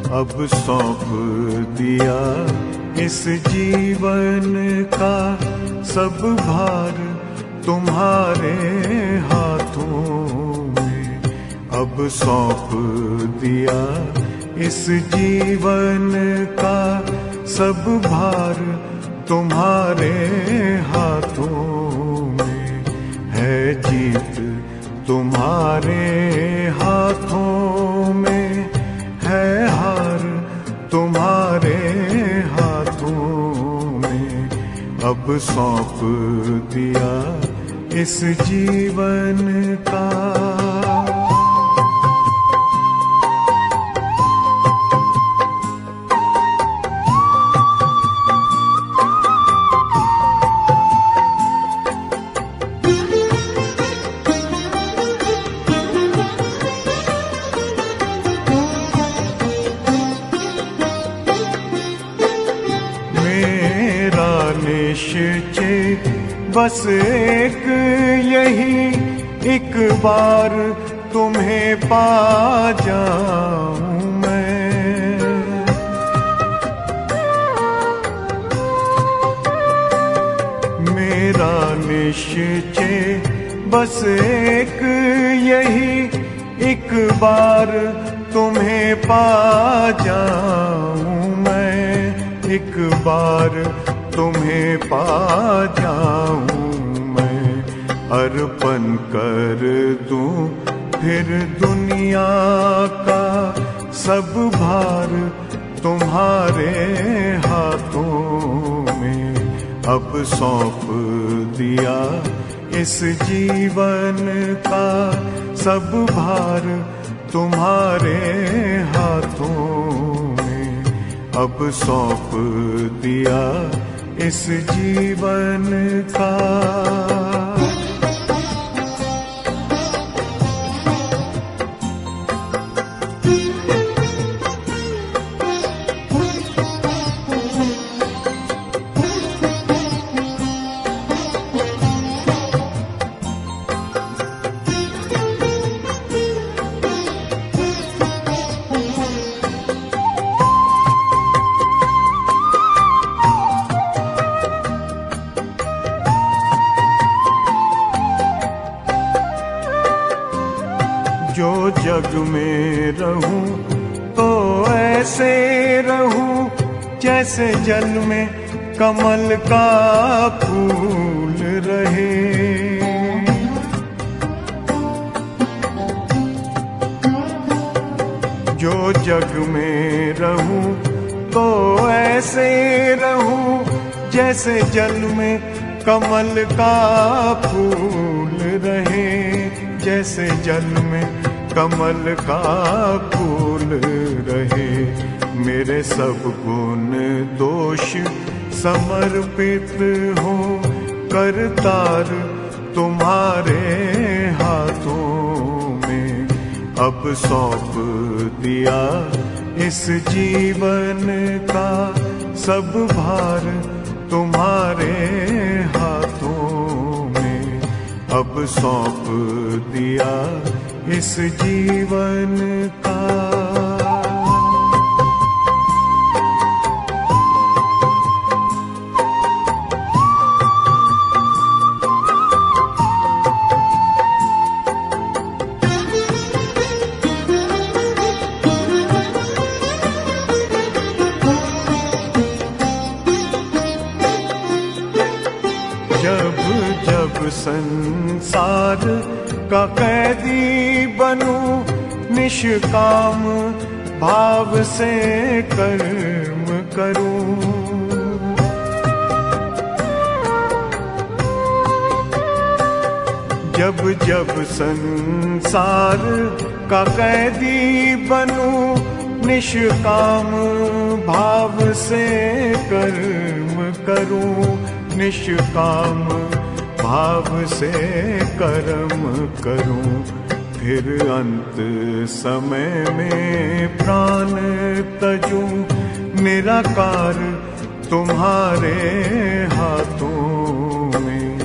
अब सौंप दिया इस जीवन का सब भार तुम्हारे हाथों में। अब सौंप दिया इस जीवन का सब भार तुम्हारे हाथों में। है जीत तुम्हारे हाथों में, है हार तुम्हारे हाथों में। अब सौंप दिया इस जीवन का। निश्चय बस एक यही, एक बार तुम्हें पा जाऊं मैं। मेरा निश्चय बस एक यही, एक बार तुम्हें पा जाऊं मैं। एक बार तुम्हें पा जाऊं मैं। अर्पण कर दूं फिर दुनिया का सब भार तुम्हारे हाथों में। अब सौंप दिया इस जीवन का सब भार तुम्हारे हाथों में। अब सौंप दिया इस जीवन का। जो जग में रहूं तो ऐसे रहूं जैसे जल में कमल का फूल रहे। जो जग में रहूं तो ऐसे रहूं जैसे जल में कमल का फूल रहे। जैसे जल में कमल का फूल रहे। मेरे सब गुण दोष समर्पित हो करतार तुम्हारे हाथों में। अब सौंप दिया इस जीवन का सब भार तुम्हारे हाथों में। अब सौंप दिया इस जीवन का। जब जब संसार का कैदी बनूं, निष्काम भाव से कर्म करूं। जब जब संसार का कैदी बनूं, निष्काम भाव से कर्म करूं। निष्काम भाव से कर्म करूं। फिर अंत समय में प्राण तजूं, निराकार तुम्हारे हाथों में।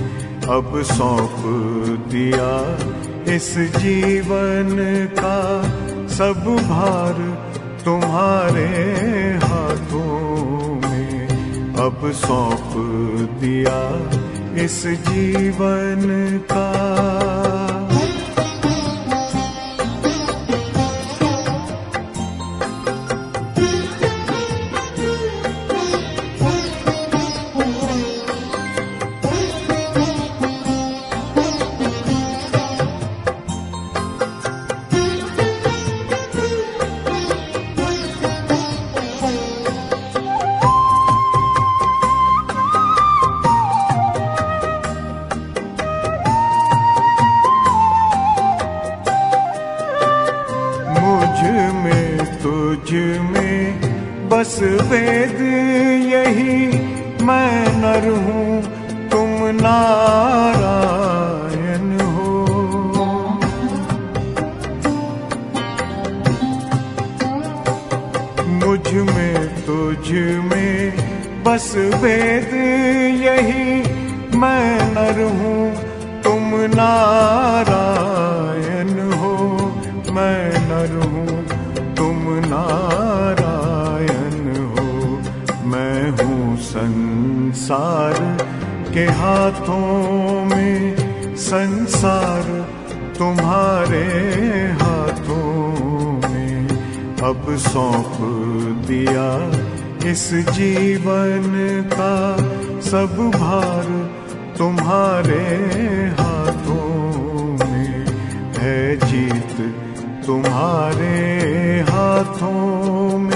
अब सौंप दिया इस जीवन का सब भार तुम्हारे हाथों में अब सौंप दिया इस जीवन का। तुझ में बस वेद यही, मैं नर हूँ तुम नारायण हो। मुझ में तुझ में बस वेद यही, मैं नर हूँ तुम नारायण हो। मैं नर हूँ तुम नारायण हो। मैं हूँ संसार के हाथों में, संसार तुम्हारे हाथों में अब सौंप दिया इस जीवन का। सब भार तुम्हारे हाथों में है, जीत तुम्हारे हाथों में।